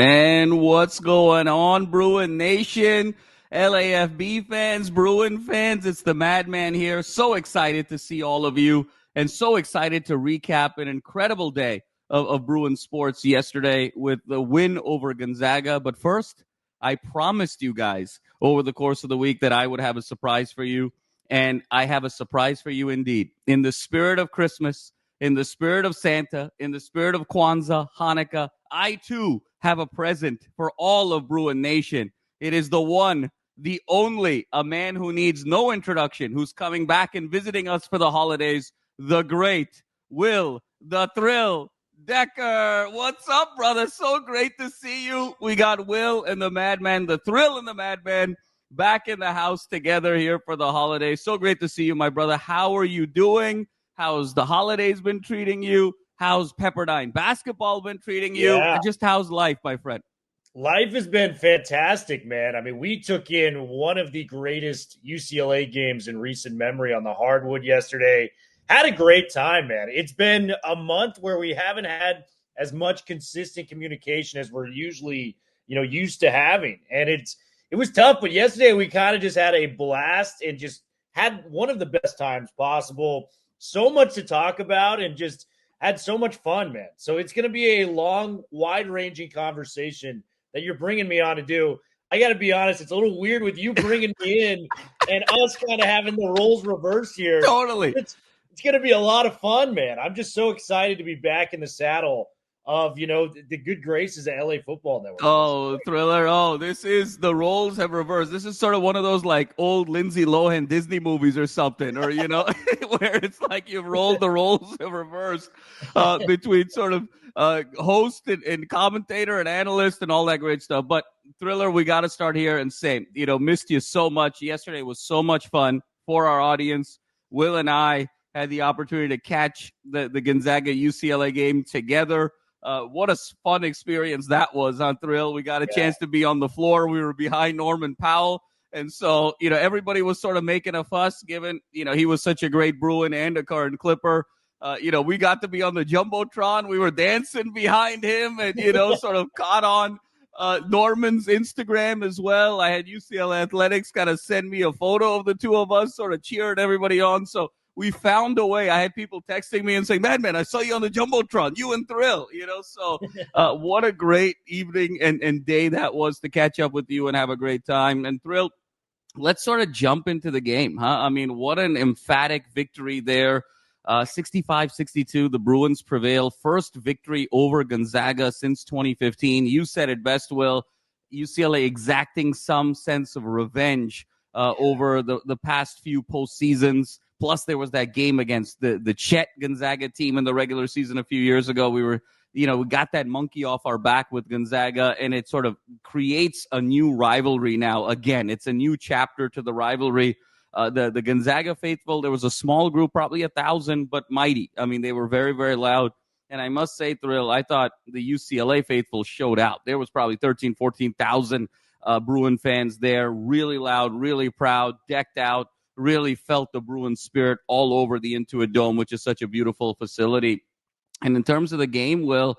And what's going on, Bruin Nation, LAFB fans, Bruin fans? It's the Madman here. So excited to see all of you and so excited to recap an incredible day of Bruin sports yesterday with the win over Gonzaga. But first, I promised you guys over the course of the week that I would have a surprise for you. And I have a surprise for you indeed. In the spirit of Christmas, in the spirit of Santa, in the spirit of Kwanzaa, Hanukkah, I too have a present for all of Bruin Nation. It is the one, the only, a man who needs no introduction, who's coming back and visiting us for the holidays, the great Will, the Thrill Decker. What's up, brother? So great to see you. We got Will and the Madman, the Thrill and the Madman, back in the house together here for the holidays. So great to see you, my brother. How are you doing? How's the holidays been treating you? How's Pepperdine basketball been treating you? Yeah. Just how's life, my friend? Life has been fantastic, man. I mean, we took in one of the greatest UCLA games in recent memory on the hardwood yesterday. Had a great time, man. It's been a month where we haven't had as much consistent communication as we're usually, used to having. And it was tough, but yesterday we kind of just had a blast and just had one of the best times possible. So much to talk about and just had so much fun, man. So it's going to be a long, wide-ranging conversation that you're bringing me on to do. I got to be honest, it's a little weird with you bringing me in and us kind of having the roles reversed here. Totally. It's going to be a lot of fun, man. I'm just so excited to be back in the saddle of, the good graces of LA Football Network. Oh, Thriller. Oh, this is the roles have reversed. This is sort of one of those like old Lindsay Lohan Disney movies or something, or, where it's like you've rolled the roles have reversed between sort of host and commentator and analyst and all that great stuff. But Thriller, we got to start here and say, missed you so much. Yesterday was so much fun for our audience. Will and I had the opportunity to catch the Gonzaga UCLA game together. What a fun experience that was on Thrill. We got a chance to be on the floor. We were behind Norman Powell. And so, everybody was sort of making a fuss given, he was such a great Bruin and a current Clipper. We got to be on the Jumbotron. We were dancing behind him and, sort of caught on Norman's Instagram as well. I had UCLA Athletics kind of send me a photo of the two of us, sort of cheering everybody on. So we found a way. I had people texting me and saying, Madman, I saw you on the Jumbotron, you and Thrill, so what a great evening and day that was to catch up with you and have a great time. And Thrill, let's sort of jump into the game, huh? I mean, what an emphatic victory there. 65-62, the Bruins prevail. First victory over Gonzaga since 2015. You said it best, Will. UCLA exacting some sense of revenge over the past few postseasons. Plus, there was that game against the Chet Gonzaga team in the regular season a few years ago. We were, we got that monkey off our back with Gonzaga, and it sort of creates a new rivalry now. Again, it's a new chapter to the rivalry. The Gonzaga faithful, there was a small group, probably 1,000, but mighty. I mean, they were very, very loud. And I must say, Thrill, I thought the UCLA faithful showed out. There was probably 13,000, 14,000 Bruin fans there, really loud, really proud, decked out. Really felt the Bruin spirit all over the Intuit Dome, which is such a beautiful facility. And in terms of the game, Will,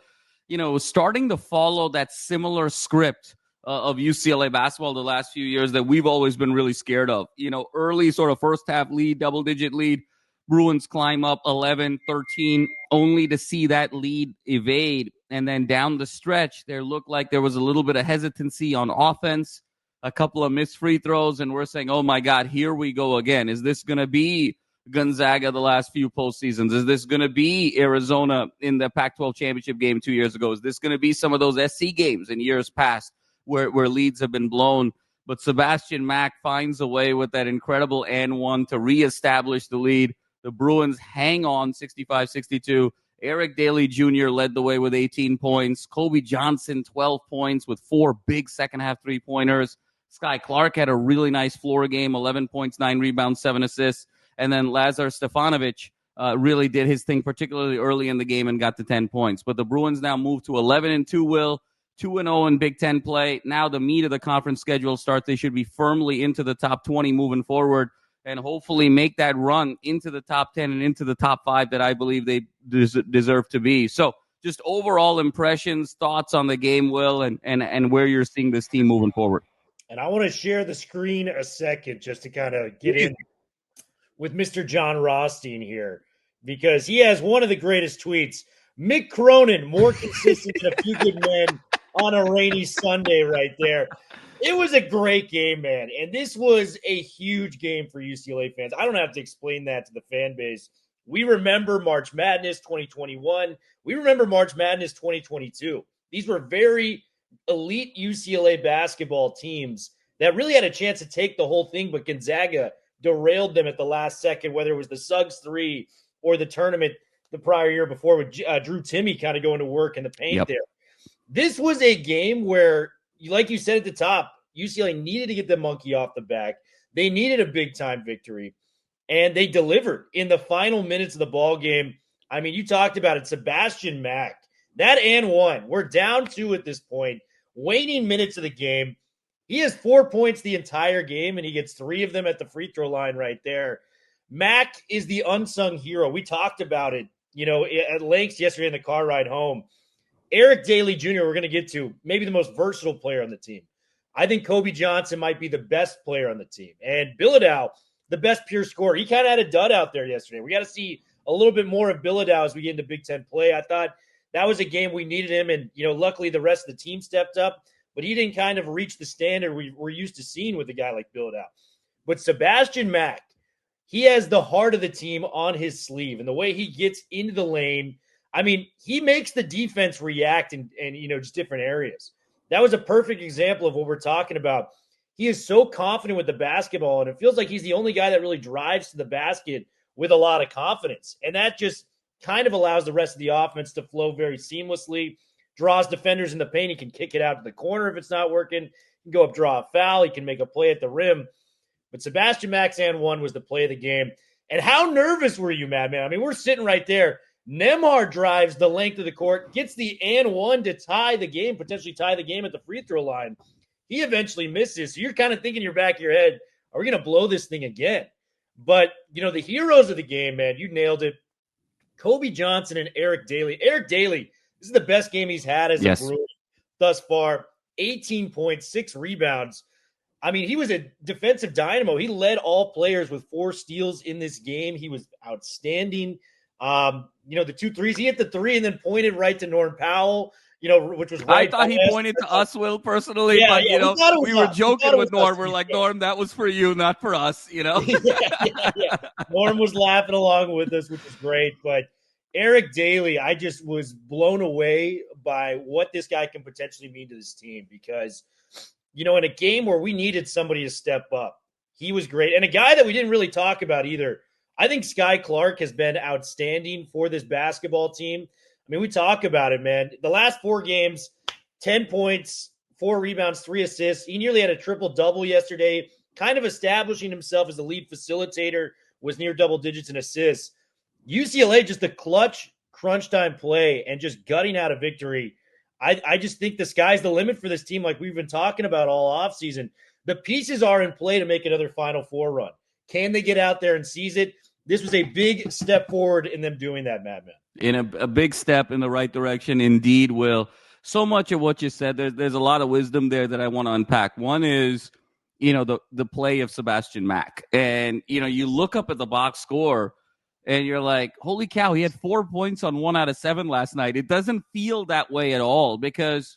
starting to follow that similar script of UCLA basketball the last few years that we've always been really scared of. Early sort of first half lead, double-digit lead, Bruins climb up 11, 13, only to see that lead evade. And then down the stretch, there looked like there was a little bit of hesitancy on offense. A couple of missed free throws, and we're saying, oh, my God, here we go again. Is this going to be Gonzaga the last few postseasons? Is this going to be Arizona in the Pac-12 championship game 2 years ago? Is this going to be some of those SC games in years past where leads have been blown? But Sebastian Mack finds a way with that incredible and one to reestablish the lead. The Bruins hang on 65-62. Eric Daly Jr. led the way with 18 points. Kobe Johnson, 12 points with 4 big second-half three-pointers. Sky Clark had a really nice floor game, 11 points, 9 rebounds, 7 assists. And then Lazar Stefanovic really did his thing, particularly early in the game, and got to 10 points. But the Bruins now move to 11-2, Will, 2-0 in Big Ten play. Now the meat of the conference schedule starts. They should be firmly into the top 20 moving forward and hopefully make that run into the top 10 and into the top 5 that I believe they deserve to be. So just overall impressions, thoughts on the game, Will, and where you're seeing this team moving forward. And I want to share the screen a second just to kind of get in with Mr. John Rothstein here, because he has one of the greatest tweets. Mick Cronin, more consistent than a few good men on a rainy Sunday right there. It was a great game, man. And this was a huge game for UCLA fans. I don't have to explain that to the fan base. We remember March Madness 2021. We remember March Madness 2022. These were very elite UCLA basketball teams that really had a chance to take the whole thing, but Gonzaga derailed them at the last second, whether it was the Suggs 3 or the tournament the prior year before with Drew Timme kind of going to work in the paint there. This was a game where, like you said at the top, UCLA needed to get the monkey off the back. They needed a big-time victory, and they delivered in the final minutes of the ball game. I mean, you talked about it, Sebastian Mack. That and one. We're down 2 at this point. Waning minutes of the game. He has 4 points the entire game, and he gets 3 of them at the free throw line right there. Mack is the unsung hero. We talked about it, at length yesterday in the car ride home. Eric Daly Jr., we're going to get to, maybe the most versatile player on the team. I think Kobe Johnson might be the best player on the team. And Bilodeau, the best pure scorer. He kind of had a dud out there yesterday. We got to see a little bit more of Bilodeau as we get into Big Ten play. I thought that was a game we needed him, and, luckily the rest of the team stepped up. But he didn't kind of reach the standard we're used to seeing with a guy like Bilodeau. But Sebastian Mack, he has the heart of the team on his sleeve. And the way he gets into the lane, I mean, he makes the defense react in just different areas. That was a perfect example of what we're talking about. He is so confident with the basketball, and it feels like he's the only guy that really drives to the basket with a lot of confidence. And that just kind of allows the rest of the offense to flow very seamlessly, draws defenders in the paint. He can kick it out to the corner if it's not working. He can go up, draw a foul. He can make a play at the rim. But Sebastian Mack's and one was the play of the game. And how nervous were you, Madman? I mean, we're sitting right there. Nembhard drives the length of the court, gets the and one to tie the game, potentially tie the game at the free throw line. He eventually misses. So you're kind of thinking in your back of your head, are we going to blow this thing again? But, the heroes of the game, man, you nailed it. Kobe Johnson and Eric Daly. Eric Daly, this is the best game he's had as a Bruin thus far. 18 points, 6 rebounds. I mean, he was a defensive dynamo. He led all players with 4 steals in this game. He was outstanding. The 2 threes, he hit the 3 and then pointed right to Norm Powell, which was right. I thought he pointed to us, Will, personally, but, we were joking with Norm. We're like, Norm, that was for you, not for us, yeah. Norm was laughing along with us, which was great. But Eric Daly, I just was blown away by what this guy can potentially mean to this team because, in a game where we needed somebody to step up, he was great. And a guy that we didn't really talk about either, I think Sky Clark has been outstanding for this basketball team. I mean, we talk about it, man. The last 4 games, 10 points, 4 rebounds, 3 assists. He nearly had a triple-double yesterday, kind of establishing himself as the lead facilitator, was near double digits in assists. UCLA, just the clutch, crunch time play and just gutting out a victory. I just think the sky's the limit for this team like we've been talking about all offseason. The pieces are in play to make another Final Four run. Can they get out there and seize it? This was a big step forward in them doing that, Madman. In a big step in the right direction, indeed, Will. So much of what you said, there's a lot of wisdom there that I want to unpack. One is, the play of Sebastian Mack. And, you look up at the box score, and you're like, holy cow, he had 4 points on 1 out of 7 last night. It doesn't feel that way at all because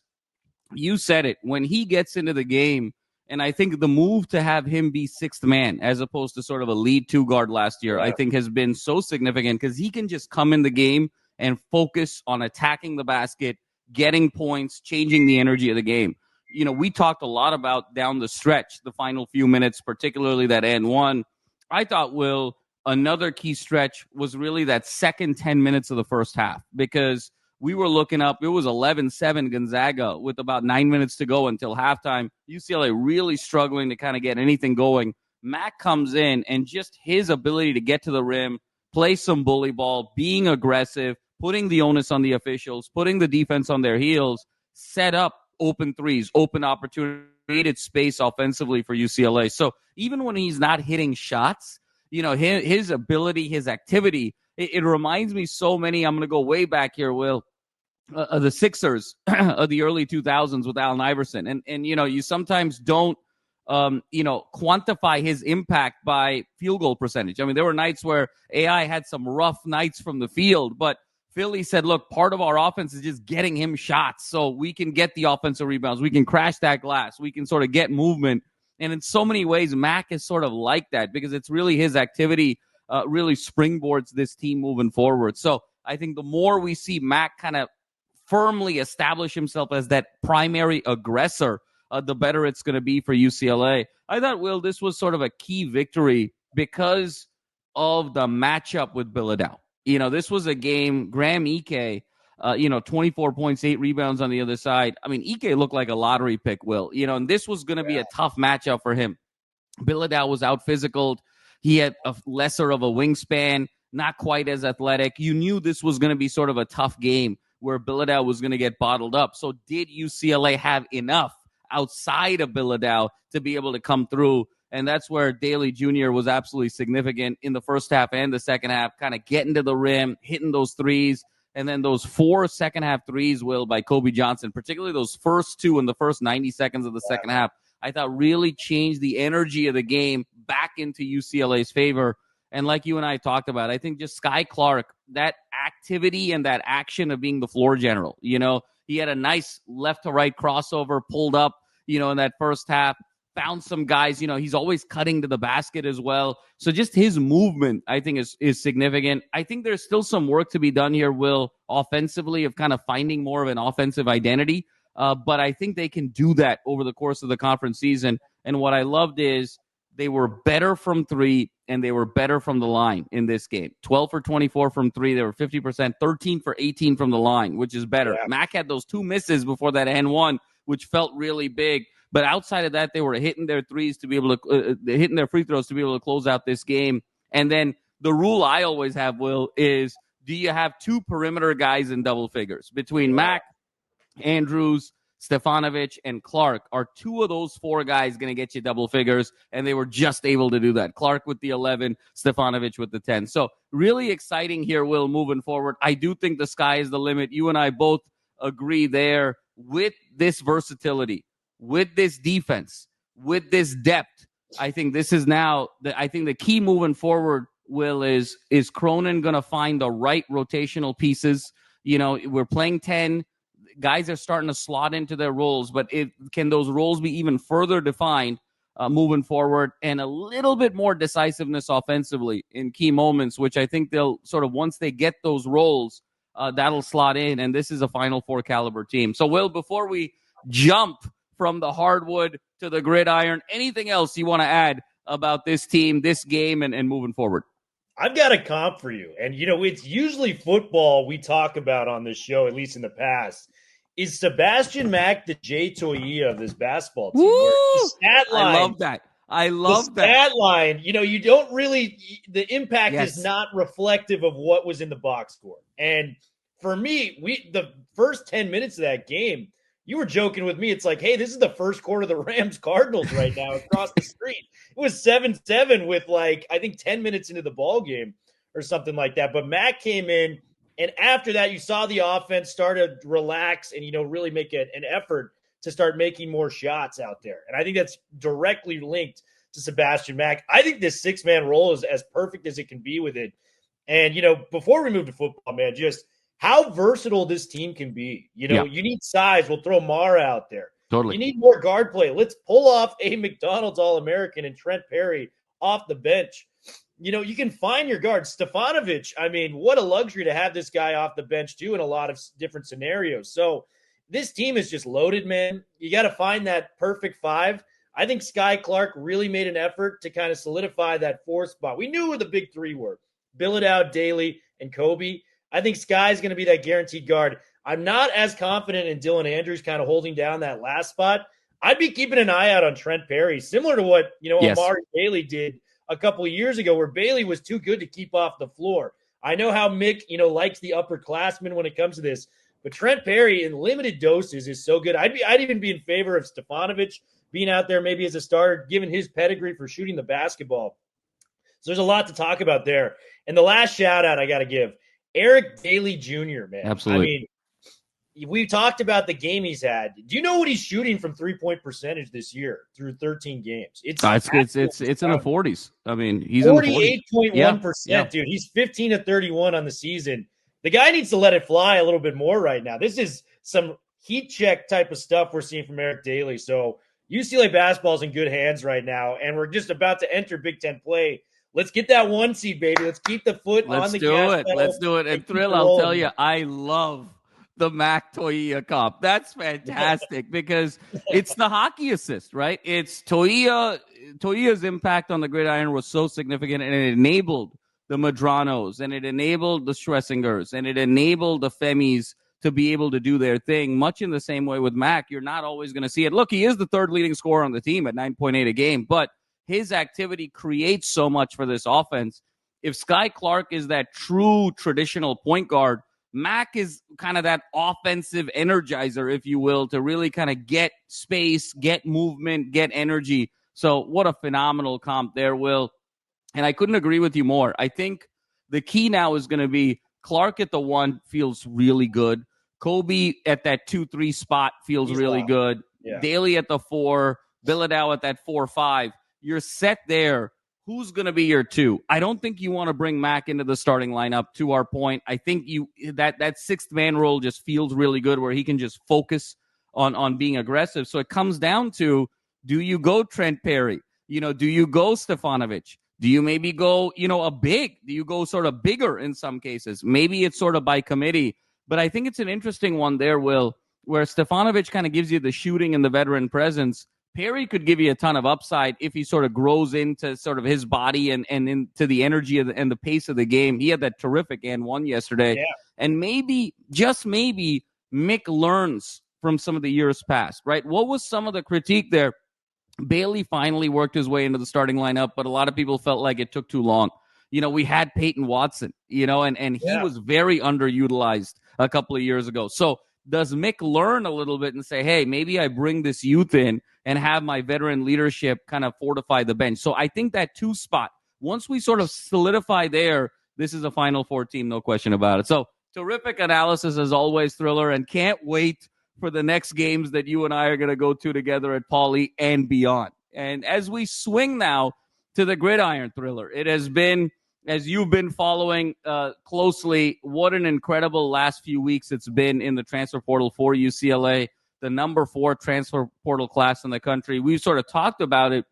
you said it. When he gets into the game, and I think the move to have him be 6th man as opposed to sort of a lead 2 guard last year, I think has been so significant because he can just come in the game and focus on attacking the basket, getting points, changing the energy of the game. We talked a lot about down the stretch, the final few minutes, particularly that and one. I thought, Will, another key stretch was really that second 10 minutes of the first half because we were looking up. It was 11-7 Gonzaga with about 9 minutes to go until halftime. UCLA really struggling to kind of get anything going. Mack comes in and just his ability to get to the rim, play some bully ball, being aggressive, putting the onus on the officials, putting the defense on their heels, set up open threes, open opportunity, created space offensively for UCLA. So even when he's not hitting shots, his ability, his activity, it reminds me so many. I'm going to go way back here, Will. the Sixers of the early 2000s with Allen Iverson. And you sometimes don't, quantify his impact by field goal percentage. I mean, there were nights where AI had some rough nights from the field, but Philly said, look, part of our offense is just getting him shots so we can get the offensive rebounds. We can crash that glass. We can sort of get movement. And in so many ways, Mac is sort of like that because it's really his activity really springboards this team moving forward. So I think the more we see Mac kind of firmly establish himself as that primary aggressor, the better it's going to be for UCLA. I thought, Will, this was sort of a key victory because of the matchup with Bilodeau. This was a game, Graham Ike, 24 points, 8 rebounds on the other side. I mean, Ike looked like a lottery pick, Will. And this was going to be a tough matchup for him. Bilodeau was out physicaled. He had a lesser of a wingspan, not quite as athletic. You knew this was going to be sort of a tough game where Bilodeau was going to get bottled up. So did UCLA have enough outside of Bilodeau to be able to come through? And that's where Daly Jr. was absolutely significant in the first half and the second half, kind of getting to the rim, hitting those threes. And then those 4 second-half threes, Will, by Kobe Johnson, particularly those first 2 in the first 90 seconds of the second half, I thought really changed the energy of the game back into UCLA's favor. And like you and I talked about, I think just Sky Clark, that activity and that action of being the floor general, he had a nice left-to-right crossover pulled up, in that first half. Found some guys, he's always cutting to the basket as well. So just his movement, I think, is significant. I think there's still some work to be done here, Will, offensively, of kind of finding more of an offensive identity. But I think they can do that over the course of the conference season. And what I loved is they were better from 3 and they were better from the line in this game. 12 for 24 from 3. They were 50%, 13 for 18 from the line, which is better. Yeah. Mac had those 2 misses before that and 1, which felt really big. But outside of that, they were hitting their threes to be able to hitting their free throws to be able to close out this game. And then the rule I always have, Will, is do you have 2 perimeter guys in double figures between Mac, Andrews, Stefanovic, and Clark? Are 2 of those 4 guys going to get you double figures? And they were just able to do that. Clark with the 11, Stefanovic with the 10. So really exciting here, Will, moving forward. I do think the sky is the limit. You and I both agree there with this versatility. With this defense, with this depth, I think this is now I think the key moving forward, Will, is Cronin going to find the right rotational pieces? We're playing 10. Guys are starting to slot into their roles, but can those roles be even further defined moving forward, and a little bit more decisiveness offensively in key moments, which I think they'll sort of, once they get those roles, that'll slot in, and this is a Final Four caliber team. So, Will, before we jump from the hardwood to the gridiron, anything else you want to add about this team, this game, and moving forward? I've got a comp for you. And, it's usually football we talk about on this show, at least in the past. Is Sebastian Mack the Jay Toia of this basketball team? The stat line, I love that. Stat line, you don't really – the impact is not reflective of what was in the box score. And for me, the first 10 minutes of that game – you were joking with me. It's like, hey, this is the first quarter of the Rams-Cardinals right now across the street. It was 7-7 with, I think 10 minutes into the ball game or something like that. But Mac came in, and after that, you saw the offense start to relax and, really make an effort to start making more shots out there. And I think that's directly linked to Sebastian Mack. I think this 6-man role is as perfect as it can be with it. And, before we move to football, man, just – how versatile this team can be. You need size. We'll throw Mara out there. Totally. You need more guard play. Let's pull off a McDonald's All-American and Trent Perry off the bench. You can find your guard. Stefanovic, I mean, what a luxury to have this guy off the bench, too, in a lot of different scenarios. So this team is just loaded, man. You got to find that perfect 5. I think Sky Clark really made an effort to kind of solidify that 4th spot. We knew who the big 3 were: Bilodeau, Daly, and Kobe. I think Sky's going to be that guaranteed guard. I'm not as confident in Dylan Andrews kind of holding down that last spot. I'd be keeping an eye out on Trent Perry, similar to what, Amari Bailey did a couple of years ago, where Bailey was too good to keep off the floor. I know how Mick, likes the upperclassmen when it comes to this, but Trent Perry in limited doses is so good. I'd even be in favor of Stefanovic being out there maybe as a starter, given his pedigree for shooting the basketball. So there's a lot to talk about there. And the last shout out I got to give, Eric Daly Jr., man. Absolutely. I mean, we talked about the game he's had. Do you know what he's shooting from 3-point percentage this year through 13 games? It's It's in the 40s. I mean, he's in the 40s. 48.1%, dude. He's 15 to 31 on the season. The guy needs to let it fly a little bit more right now. This is some heat check type of stuff we're seeing from Eric Daly. So UCLA basketball is in good hands right now, and we're just about to enter Big Ten play. Let's get that 1 seed, baby. Let's keep the foot on the gas pedal. Let's do it. And Thrill, I'll tell you, I love the Mac Toia comp. That's fantastic because it's the hockey assist, right? It's Toia's impact on the gridiron was so significant, and it enabled the Madranos, and it enabled the Schlesingers, and it enabled the Femis to be able to do their thing, much in the same way with Mac. You're not always going to see it. Look, he is the third leading scorer on the team at 9.8 a game, but his activity creates so much for this offense. If Sky Clark is that true traditional point guard, Mac is kind of that offensive energizer, if you will, to really kind of get space, get movement, get energy. So what a phenomenal comp there, Will. And I couldn't agree with you more. I think the key now is going to be Clark at the 1 feels really good. Kobe at that 2-3 spot feels really good. Yeah. Daly at the 4, Bilodeau at that 4-5. You're set there. Who's going to be your 2? I don't think you want to bring Mac into the starting lineup, to our point. I think that sixth man role just feels really good where he can just focus on being aggressive. So it comes down to, do you go Trent Perry? Do you go Stefanovic? Do you maybe go, a big? Do you go sort of bigger in some cases? Maybe it's sort of by committee. But I think it's an interesting one there, Will, where Stefanovic kind of gives you the shooting and the veteran presence. Perry could give you a ton of upside if he sort of grows into sort of his body and into the energy and the pace of the game. He had that terrific and 1 yesterday. Yeah. And maybe, just maybe, Mick learns from some of the years past, right? What was some of the critique there? Bailey finally worked his way into the starting lineup, but a lot of people felt like it took too long. We had Peyton Watson, and he was very underutilized a couple of years ago. So does Mick learn a little bit and say, hey, maybe I bring this youth in and have my veteran leadership kind of fortify the bench? So I think that 2 spot, once we sort of solidify there, this is a Final Four team, no question about it. So terrific analysis as always, Thriller, and can't wait for the next games that you and I are going to go to together at Pauley and beyond. And as we swing now to the gridiron, Thriller, it has been, as you've been following closely, what an incredible last few weeks it's been in the transfer portal for UCLA, the number 4 transfer portal class in the country. We've sort of talked about it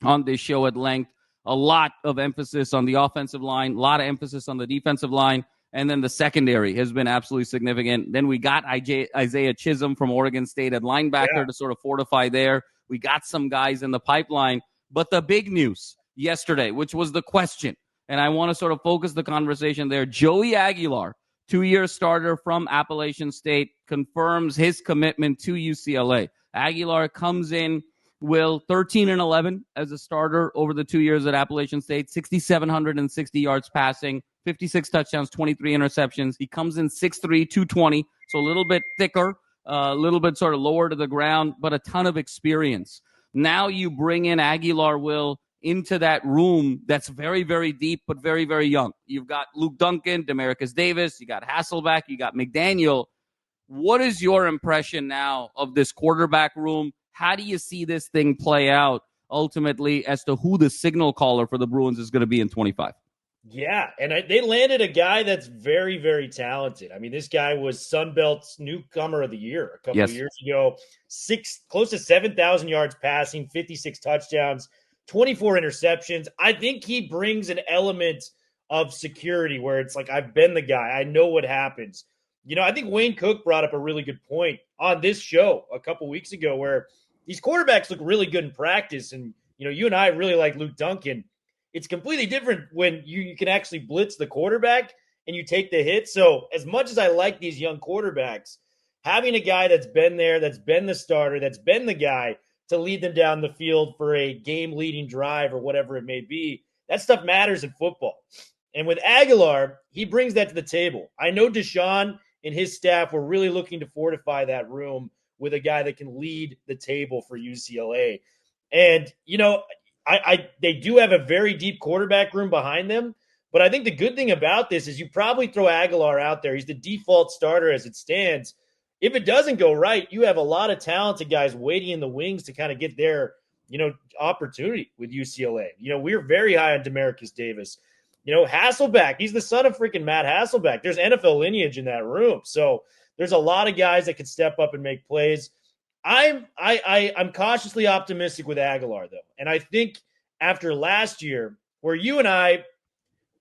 on this show at length. A lot of emphasis on the offensive line, a lot of emphasis on the defensive line, and then the secondary has been absolutely significant. Then we got Isaiah Chisholm from Oregon State at linebacker to sort of fortify there. We got some guys in the pipeline. But the big news yesterday, which was the question, and I want to sort of focus the conversation there, Joey Aguilar, 2-year starter from Appalachian State, confirms his commitment to UCLA. Aguilar comes in, Will, 13-11 as a starter over the 2 years at Appalachian State, 6,760 yards passing, 56 touchdowns, 23 interceptions. He comes in 6'3", 220, so a little bit thicker, a little bit sort of lower to the ground, but a ton of experience. Now you bring in Aguilar, Will, into that room that's very, very deep, but very, very young. You've got Luke Duncan, Demarcus Davis, you got Hasselbeck, you got McDaniel. What is your impression now of this quarterback room? How do you see this thing play out ultimately as to who the signal caller for the Bruins is going to be in 25? Yeah, and they landed a guy that's very, very talented. I mean, this guy was Sunbelt's newcomer of the year a couple of years ago. Close to 7,000 yards passing, 56 touchdowns, 24 interceptions. I think he brings an element of security where it's like, I've been the guy. I know what happens. I think Wayne Cook brought up a really good point on this show a couple weeks ago where these quarterbacks look really good in practice. And, you and I really like Luke Duncan. It's completely different when you can actually blitz the quarterback and you take the hit. So as much as I like these young quarterbacks, having a guy that's been there, that's been the starter, that's been the guy to lead them down the field for a game-leading drive or whatever it may be, that stuff matters in football. And with Aguilar, he brings that to the table. I know Deshaun and his staff were really looking to fortify that room with a guy that can lead the table for UCLA. And, they do have a very deep quarterback room behind them, but I think the good thing about this is you probably throw Aguilar out there. He's the default starter as it stands. if it doesn't go right, you have a lot of talented guys waiting in the wings to kind of get their, opportunity with UCLA. We're very high on Demarcus Davis. Hasselbeck, he's the son of freaking Matt Hasselbeck. There's NFL lineage in that room. So there's a lot of guys that can step up and make plays. I'm cautiously optimistic with Aguilar, though. And I think after last year, where you and I,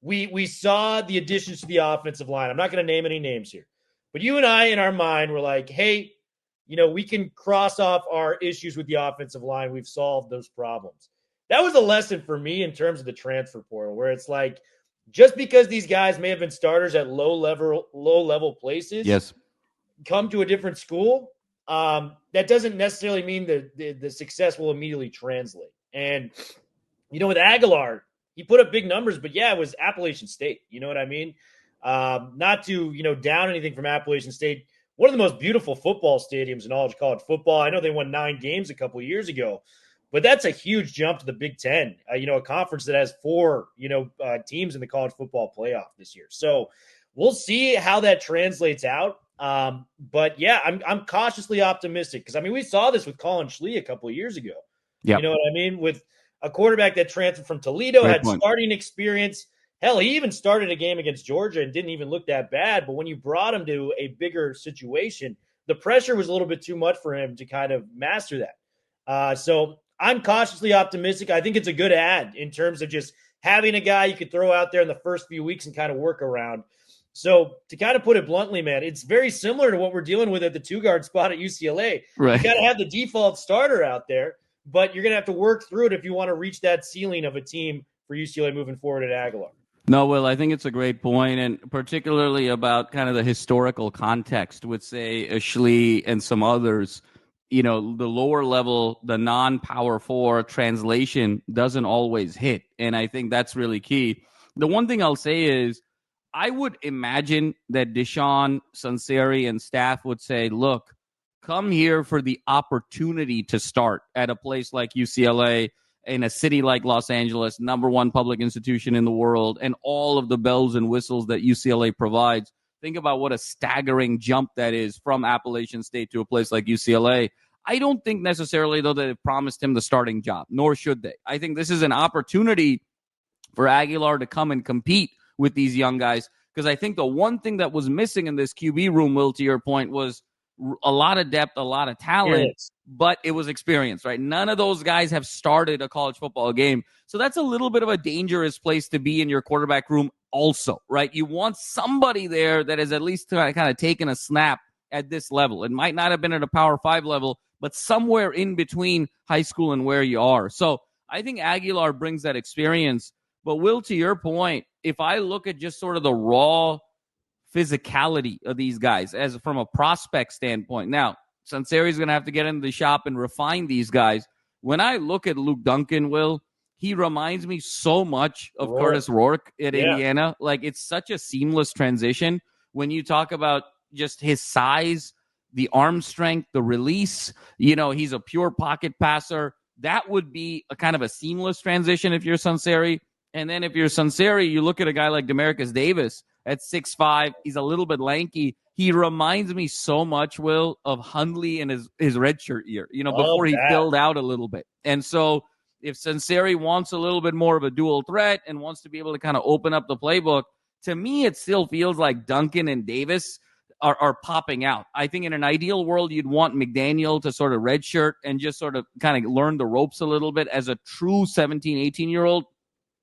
we saw the additions to the offensive line. I'm not going to name any names here. But you and I, in our mind, were like, hey, we can cross off our issues with the offensive line. We've solved those problems. That was a lesson for me in terms of the transfer portal, where it's like, just because these guys may have been starters at low level places, yes, come to a different school, that doesn't necessarily mean the success will immediately translate. And, with Aguilar, he put up big numbers, but yeah, it was Appalachian State. You know what I mean? Not to, down anything from Appalachian State. One of the most beautiful football stadiums in all of college football. I know they won 9 games a couple of years ago, but that's a huge jump to the Big Ten, a conference that has 4, teams in the college football playoff this year. So we'll see how that translates out. But yeah, I'm cautiously optimistic because, we saw this with Colin Schlee a couple of years ago. Yep. You know what I mean? With a quarterback that transferred from Toledo, Great had point. starting experience. Hell, he even started a game against Georgia and didn't even look that bad. But when you brought him to a bigger situation, the pressure was a little bit too much for him to kind of master that. So I'm cautiously optimistic. I think it's a good add in terms of just having a guy you could throw out there in the first few weeks and kind of work around. So to kind of put it bluntly, man, it's very similar to what we're dealing with at the 2-guard spot at UCLA. Right. You got to have the default starter out there, but you're going to have to work through it if you want to reach that ceiling of a team for UCLA moving forward at Aguilar. No, Will, I think it's a great point, and particularly about kind of the historical context with, say, Schlee and some others. The lower level, the non-Power 4 translation doesn't always hit, and I think that's really key. The one thing I'll say is I would imagine that Deshaun, Sunseri, and staff would say, look, come here for the opportunity to start at a place like UCLA, in a city like Los Angeles, number 1 public institution in the world, and all of the bells and whistles that UCLA provides. Think about what a staggering jump that is from Appalachian State to a place like UCLA. I don't think necessarily, though, that they've promised him the starting job, nor should they. I think this is an opportunity for Aguilar to come and compete with these young guys, because I think the one thing that was missing in this QB room, Will, to your point, was a lot of depth, a lot of talent, but it was experience, right? None of those guys have started a college football game. So that's a little bit of a dangerous place to be in your quarterback room also, right? You want somebody there that has at least kind of taken a snap at this level. It might not have been at a Power 5 level, but somewhere in between high school and where you are. So I think Aguilar brings that experience. But Will, to your point, if I look at just sort of the raw physicality of these guys as from a prospect standpoint. Now, Sunseri's going to have to get into the shop and refine these guys. When I look at Luke Duncan, Will, he reminds me so much of Curtis Rourke at Indiana. Like, it's such a seamless transition when you talk about just his size, the arm strength, the release. He's a pure pocket passer. That would be a kind of a seamless transition if you're Sunseri. And then if you're Sunseri, you look at a guy like Demarcus Davis at 6'5". He's a little bit lanky. He reminds me so much, Will, of Hundley in his redshirt year, before he filled out a little bit. And so if Sunseri wants a little bit more of a dual threat and wants to be able to kind of open up the playbook, to me, it still feels like Duncan and Davis are popping out. I think in an ideal world, you'd want McDaniel to sort of redshirt and just sort of kind of learn the ropes a little bit as a true 17, 18-year-old.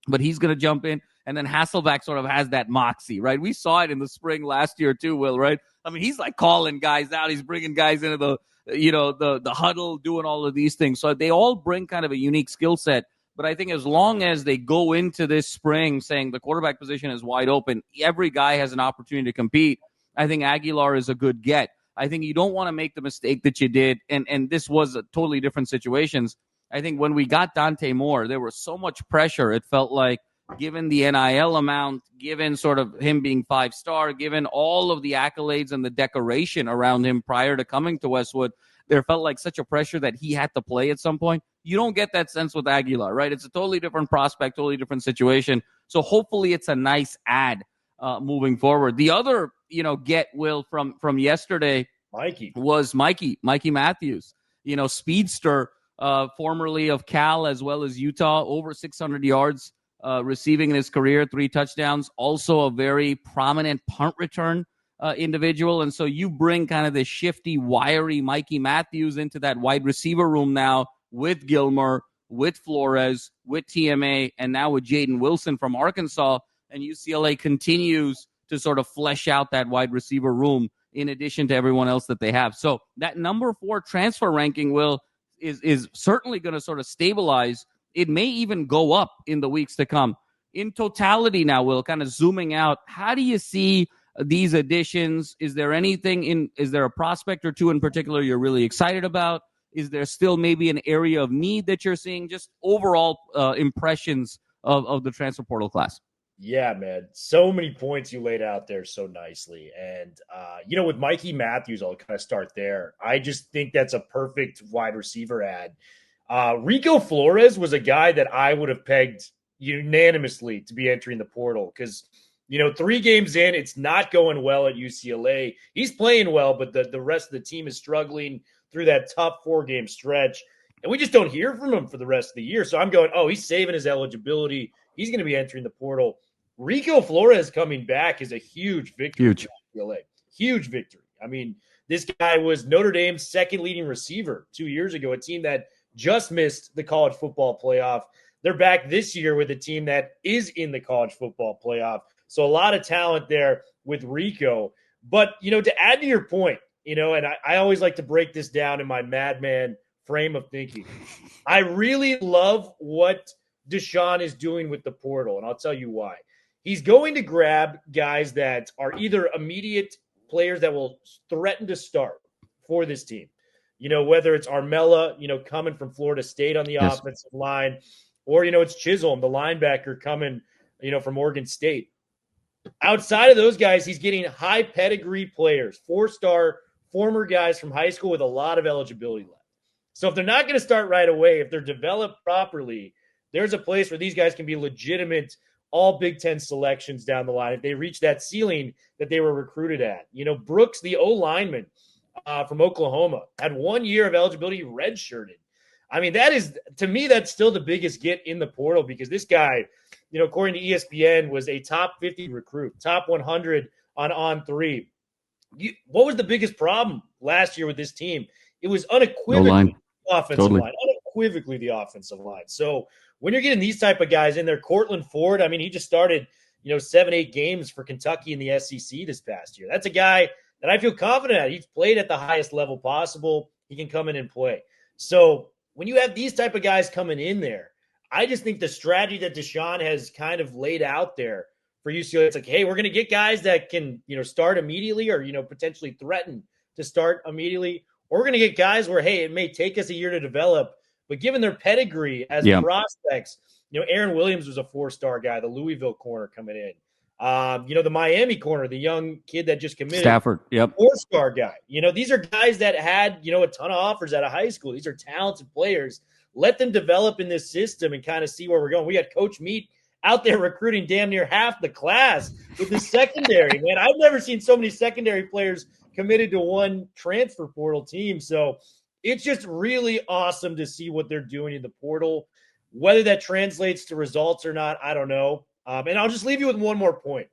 But he's going to jump in. And then Hasselbeck sort of has that moxie, right? We saw it in the spring last year too, Will, right? I mean, he's like calling guys out. He's bringing guys into the huddle, doing all of these things. So they all bring kind of a unique skill set. But I think as long as they go into this spring saying the quarterback position is wide open, every guy has an opportunity to compete, I think Aguilar is a good get. I think you don't want to make the mistake that you did. And this was a totally different situations. I think when we got Dante Moore, there was so much pressure. It felt like, given the NIL amount, given sort of him being 5-star, given all of the accolades and the decoration around him prior to coming to Westwood, there felt like such a pressure that he had to play at some point. You don't get that sense with Aguilar, right? It's a totally different prospect, totally different situation. So hopefully it's a nice add moving forward. The other, get, Will, from yesterday, was Mikey Matthews, speedster, formerly of Cal as well as Utah, over 600 yards receiving in his career, 3 touchdowns, also a very prominent punt return individual. And so you bring kind of the shifty, wiry Mikey Matthews into that wide receiver room now with Gilmore, with Flores, with TMA, and now with Jaden Wilson from Arkansas. And UCLA continues to sort of flesh out that wide receiver room in addition to everyone else that they have. So that number 4 transfer ranking is certainly going to sort of stabilize. It may even go up in the weeks to come. In totality now, Will, kind of zooming out, how do you see these additions? Is there a prospect or two in particular you're really excited about? Is there still maybe an area of need that you're seeing? Just overall impressions of the transfer portal class. Yeah, man. So many points you laid out there so nicely. And, with Mikey Matthews, I'll kind of start there. I just think that's a perfect wide receiver ad. Rico Flores was a guy that I would have pegged unanimously to be entering the portal because, 3 games in, it's not going well at UCLA. He's playing well, but the rest of the team is struggling through that tough 4-game stretch. And we just don't hear from him for the rest of the year. So I'm going, he's saving his eligibility. He's going to be entering the portal. Rico Flores coming back is a huge victory for UCLA. Huge victory. I mean, this guy was Notre Dame's second leading receiver 2 years ago, a team that just missed the college football playoff. They're back this year with a team that is in the college football playoff. So a lot of talent there with Rico. But, to add to your point, and I always like to break this down in my madman frame of thinking. I really love what Deshaun is doing with the portal, and I'll tell you why. He's going to grab guys that are either immediate players that will threaten to start for this team. Whether it's Armella, coming from Florida State on the offensive line, or, it's Chisholm, the linebacker coming, from Oregon State. Outside of those guys, he's getting high pedigree players, 4-star former guys from high school with a lot of eligibility left. So if they're not going to start right away, if they're developed properly, there's a place where these guys can be legitimate all Big Ten selections down the line if they reach that ceiling that they were recruited at. Brooks, the O-lineman from Oklahoma, had 1 year of eligibility redshirted. I mean, to me, that's still the biggest get in the portal because this guy, according to ESPN, was a top 50 recruit, top 100 on 3. What was the biggest problem last year with this team? It was unequivocally the offensive line. Unequivocally the offensive line. So when you're getting these type of guys in there, Cortland Ford, I mean, he just started, 7-8 games for Kentucky in the SEC this past year. That's a guy that I feel confident at. He's played at the highest level possible. He can come in and play. So when you have these type of guys coming in there, I just think the strategy that Deshaun has kind of laid out there for UCLA, it's like, hey, we're going to get guys that can, start immediately or, potentially threaten to start immediately. Or we're going to get guys where, hey, it may take us a year to develop, but given their pedigree as prospects, Aaron Williams was a 4-star guy, the Louisville corner coming in. The Miami corner, the young kid that just committed. Stafford, 4-star guy. These are guys that had, a ton of offers out of high school. These are talented players. Let them develop in this system and kind of see where we're going. We got Coach Meat out there recruiting damn near half the class with the secondary, man. I've never seen so many secondary players committed to one transfer portal team. So it's just really awesome to see what they're doing in the portal. Whether that translates to results or not, I don't know. And I'll just leave you with one more point.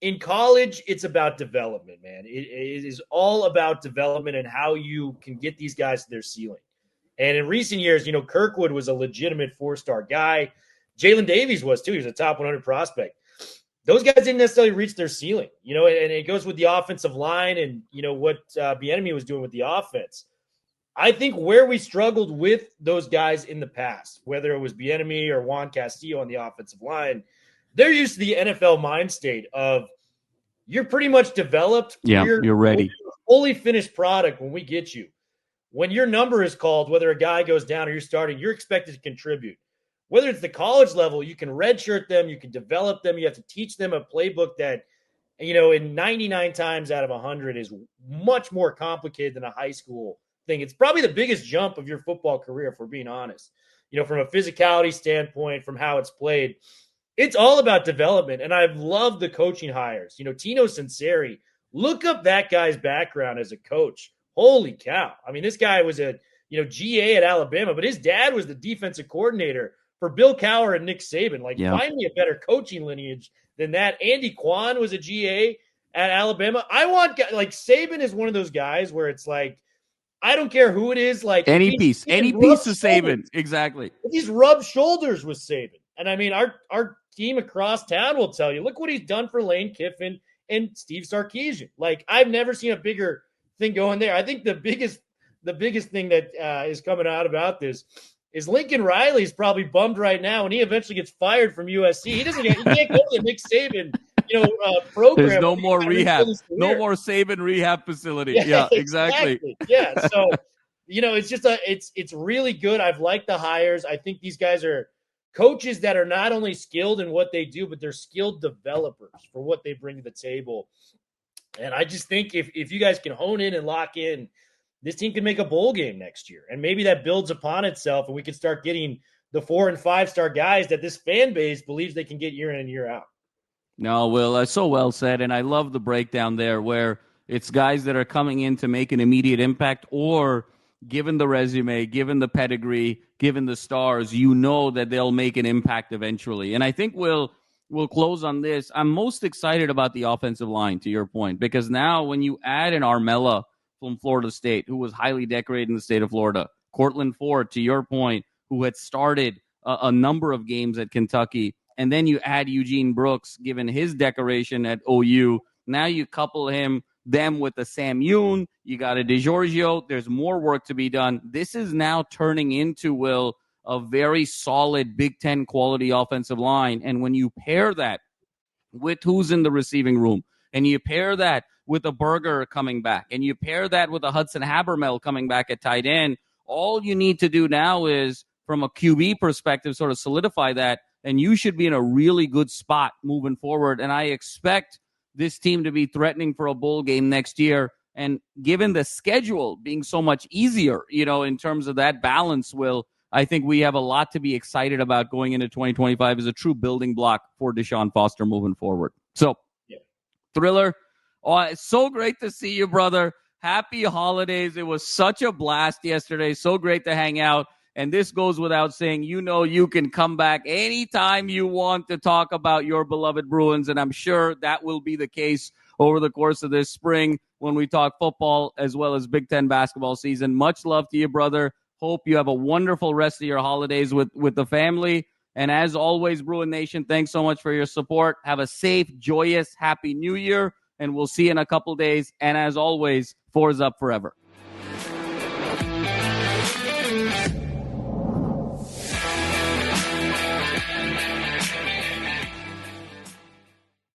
In college, it's about development, man. It is all about development and how you can get these guys to their ceiling. And in recent years, Kirkwood was a legitimate 4-star guy. Jalen Davies was too. He was a top 100 prospect. Those guys didn't necessarily reach their ceiling, and it goes with the offensive line and, what Bieniemy was doing with the offense. I think where we struggled with those guys in the past, whether it was Bieniemy or Juan Castillo on the offensive line, they're used to the NFL mind state of you're pretty much developed. Yeah, you're ready. You're a fully finished product when we get you. When your number is called, whether a guy goes down or you're starting, you're expected to contribute. Whether it's the college level, you can redshirt them, you can develop them, you have to teach them a playbook that, in 99 times out of 100 is much more complicated than a high school thing. It's probably the biggest jump of your football career, if we're being honest. From a physicality standpoint, from how it's played, it's all about development. And I've loved the coaching hires. Tino Sinceri, Look up that guy's background as a coach. Holy cow. I mean, this guy was a GA at Alabama, but his dad was the defensive coordinator for Bill Cowher and Nick Saban. Like, find me a better coaching lineage than that. Andy Kwan was a GA at Alabama. I want, like, Saban is one of those guys where it's like, I don't care who it is. Like, any piece of Saban. Exactly. If he's rubbed shoulders with Saban. And I mean, our team across town will tell you, look what he's done for Lane Kiffin and Steve Sarkisian. Like, I've never seen a bigger thing going there. I think the biggest thing that is coming out about this is Lincoln Riley's probably bummed right now when he eventually gets fired from USC. He can't go to the Nick Saban program. There's no more rehab, no more Saban rehab facility. Yeah, exactly. Yeah, so it's just it's really good. I've liked the hires. I think these guys are coaches that are not only skilled in what they do, but they're skilled developers for what they bring to the table. And I just think if you guys can hone in and lock in, this team can make a bowl game next year. And maybe that builds upon itself and we can start getting the 4- and 5-star guys that this fan base believes they can get year in and year out. No, Will, so well said. And I love the breakdown there where it's guys that are coming in to make an immediate impact, or given the resume, given the pedigree, given the stars, that they'll make an impact eventually. And I think we'll close on this. I'm most excited about the offensive line, to your point, because now when you add an Armella from Florida State, who was highly decorated in the state of Florida, Cortland Ford, to your point, who had started a number of games at Kentucky, and then you add Eugene Brooks, given his decoration at OU. Now you couple them with a Sam Yoon, you got a DeGiorgio. There's more work to be done. This is now turning into, Will, a very solid Big Ten quality offensive line. And when you pair that with who's in the receiving room, and you pair that with a Berger coming back, and you pair that with a Hudson Habermel coming back at tight end, all you need to do now is, from a QB perspective, sort of solidify that, and you should be in a really good spot moving forward. And I expect this team to be threatening for a bowl game next year. And given the schedule being so much easier, in terms of that balance, Will, I think we have a lot to be excited about going into 2025 as a true building block for Deshaun Foster moving forward. So, Thriller, it's so great to see you, brother. Happy holidays. It was such a blast yesterday. So great to hang out. And this goes without saying, you can come back anytime you want to talk about your beloved Bruins. And I'm sure that will be the case over the course of this spring when we talk football as well as Big Ten basketball season. Much love to you, brother. Hope you have a wonderful rest of your holidays with the family. And as always, Bruin Nation, thanks so much for your support. Have a safe, joyous, happy New Year. And we'll see you in a couple days. And as always, 4's up forever.